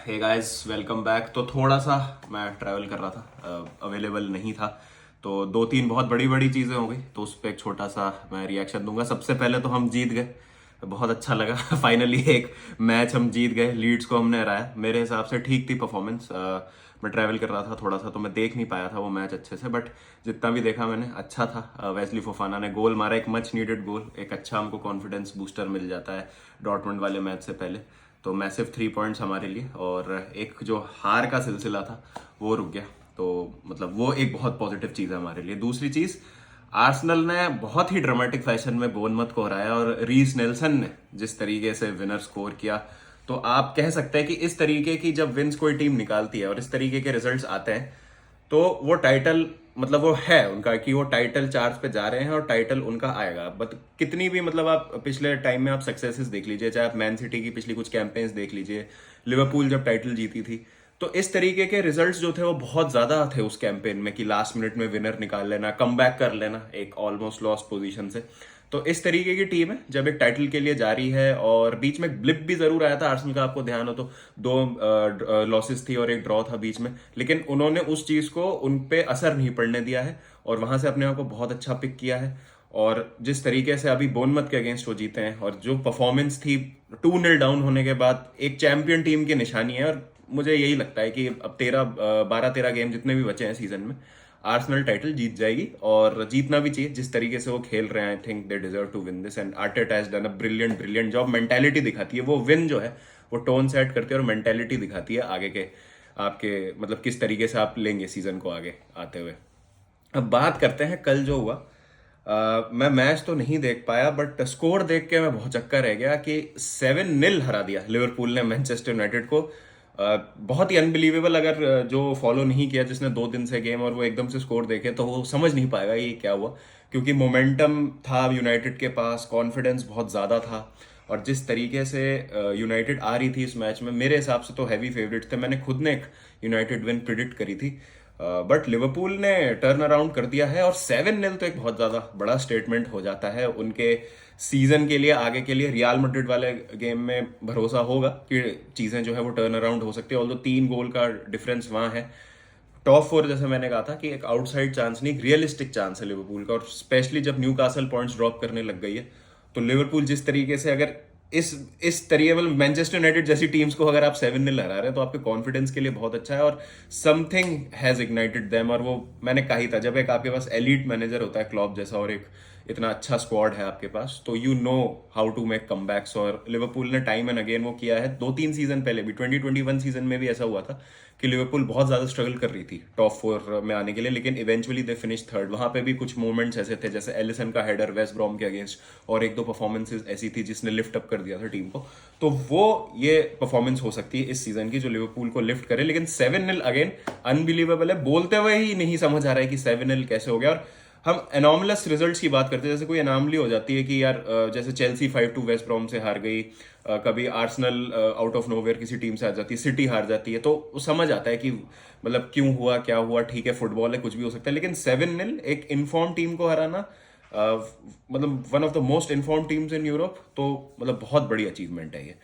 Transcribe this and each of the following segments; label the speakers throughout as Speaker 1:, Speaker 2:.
Speaker 1: Hey guys, welcome back. तो थोड़ा सा मैं ट्रैवल कर रहा था, अवेलेबल नहीं था, तो दो तीन बहुत बड़ी बड़ी चीज़ें हो गई, तो उस पर एक छोटा सा मैं रिएक्शन दूंगा। सबसे पहले तो हम जीत गए, बहुत अच्छा लगा। फाइनली एक मैच हम जीत गए, लीड्स को हमने हराया। मेरे हिसाब से ठीक थी परफॉर्मेंस। मैं ट्रैवल कर रहा था थोड़ा सा, तो मैं देख नहीं पाया था वो मैच अच्छे से, बट जितना भी देखा मैंने अच्छा था। वेस्ली फोफाना ने गोल मारा, एक मच नीडेड गोल, एक अच्छा हमको कॉन्फिडेंस बूस्टर मिल जाता है डॉर्टमुंड वाले मैच से पहले। तो मैसिव 3 पॉइंट्स हमारे लिए, और एक जो हार का सिलसिला था वो रुक गया। तो मतलब वो एक बहुत पॉजिटिव चीज़ है हमारे लिए। दूसरी चीज़, आर्सेनल ने बहुत ही ड्रामेटिक फैशन में बोर्नमथ को हराया, और रीस नेल्सन ने जिस तरीके से विनर स्कोर किया, तो आप कह सकते हैं कि इस तरीके की जब विन्स कोई टीम निकालती है और इस तरीके के रिजल्ट्स आते हैं, तो वो टाइटल मतलब वो है उनका कि वो टाइटल चार्ज पे जा रहे हैं और टाइटल उनका आएगा। बट कितनी भी मतलब आप पिछले टाइम में आप सक्सेसेस देख लीजिए, चाहे आप मैन सिटी की पिछली कुछ कैंपेन्स देख लीजिए, लिवरपूल जब टाइटल जीती थी, तो इस तरीके के रिजल्ट्स जो थे वो बहुत ज्यादा थे उस कैंपेन में, कि लास्ट मिनट में विनर निकाल लेना, कम कर लेना एक ऑलमोस्ट लॉस्ट पोजीशन से। तो इस तरीके की टीम है जब एक टाइटल के लिए जा रही है। और बीच में ब्लिप भी जरूर आया था आर्सेनल का, आपको ध्यान हो तो, दो लॉसेस थी और एक ड्रॉ था बीच में, लेकिन उन्होंने उस चीज को उन पे असर नहीं पड़ने दिया है, और वहां से अपने आप को बहुत अच्छा पिक किया है। और जिस तरीके से अभी बोर्नमथ के अगेंस्ट वो जीते हैं, और जो परफॉर्मेंस थी 2-0 डाउन होने के बाद, एक चैंपियन टीम की निशानी है। और मुझे यही लगता है कि अब 12-13 गेम जितने भी बचे हैं सीजन में, आर्सेनल टाइटल जीत जाएगी, और जीतना भी चाहिए। जिस तरीके से वो खेल रहे हैं, I think they deserve to win this, and Arteta has done a brilliant job. Mentality दिखाती है वो विन जो है, वो टोन सेट करती है और मेंटालिटी दिखाती है आगे के आपके, मतलब किस तरीके से आप लेंगे सीजन को आगे आते हुए। अब बात करते हैं कल जो हुआ। मैं मैच तो नहीं देख पाया, बट स्कोर देख के मैं बहुत चक्कर रह गया कि 7-0 हरा दिया लिवरपूल ने मैनचेस्टर यूनाइटेड को। बहुत ही अनबिलीवेबल। अगर जो फॉलो नहीं किया जिसने 2 दिन से गेम, और वो एकदम से स्कोर देखे, तो वो समझ नहीं पाएगा ये क्या हुआ, क्योंकि मोमेंटम था यूनाइटेड के पास, कॉन्फिडेंस बहुत ज़्यादा था। और जिस तरीके से यूनाइटेड आ रही थी इस मैच में, मेरे हिसाब से तो हैवी फेवरेट थे। मैंने खुद ने एक यूनाइटेड विन प्रिडिक्ट करी थी, बट लिवरपूल ने टर्न अराउंड कर दिया है, और 7-0 तो एक बहुत ज़्यादा बड़ा स्टेटमेंट हो जाता है उनके सीजन के लिए, आगे के लिए। रियल मैड्रिड वाले गेम में भरोसा होगा कि चीज़ें जो है वो टर्न अराउंड हो सकती है, ऑल्दो 3 गोल का डिफरेंस वहाँ है। टॉप 4 जैसे मैंने कहा था कि एक आउटसाइड चांस नहीं, एक रियलिस्टिक चांस है लिवरपूल का। और स्पेशली जब न्यू कासल पॉइंट्स ड्रॉप करने लग गई है, तो लिवरपूल जिस तरीके से, अगर इस तरीके, मतलब मैनचेस्टर यूनाइटेड जैसी टीम्स को अगर आप 7-0 हरा रहे हैं, तो आपके कॉन्फिडेंस के लिए बहुत अच्छा है, और समथिंग हैज इग्नाइटेड देम। और वो मैंने कहा ही था, जब एक आपके पास एलीट मैनेजर होता है क्लॉप जैसा, और एक इतना अच्छा स्क्वाड है आपके पास, तो you know how to make comebacks. और लिवरपूल ने टाइम एंड अगेन वो किया है। 2-3 सीजन पहले भी, 2021 सीजन में भी ऐसा हुआ था कि लिवरपूल बहुत ज्यादा स्ट्रगल कर रही थी टॉप 4 में आने के लिए, लेकिन इवेंचुअली दे फिनिश थर्ड। वहां पे भी कुछ मोमेंट्स ऐसे थे, जैसे एलिसन का हेडर वेस्ट ब्रॉम के अगेंस्ट, और एक दो परफॉर्मेंसेस ऐसी थी जिसने लिफ्ट अप कर दिया था टीम को। तो वो ये परफॉर्मेंस हो सकती है इस सीजन की, जो लिवरपूल को लिफ्ट करे। लेकिन 7-0 अगेन अनबिलीवेबल है, बोलते हुए ही नहीं समझ आ रहा है कि 7-0 कैसे हो गया। और हम एनॉमलस रिजल्ट्स की बात करते हैं, जैसे कोई एनॉमली हो जाती है कि यार, जैसे चेल्सी 5-2 वेस्ट ब्रॉम से हार गई, कभी आर्सेनल आउट ऑफ नोवेयर किसी टीम से हार जाती है, सिटी हार जाती है, तो वो समझ आता है कि मतलब क्यों हुआ, क्या हुआ। ठीक है, फुटबॉल है, कुछ भी हो सकता है, लेकिन 7-0 एक इन्फॉर्म टीम को हराना, मतलब one of the most inform teams in Europe, तो मतलब बहुत बड़ी अचीवमेंट है ये।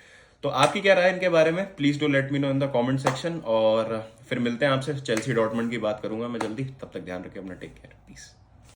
Speaker 1: तो आपकी क्या राय है इनके बारे में? Please do let me know in the comment section, और फिर मिलते हैं आपसे। चेल्सी डॉर्टमंड की बात करूंगा मैं जल्दी, तब तक ध्यान रखिए अपना, टेक केयर, पीस।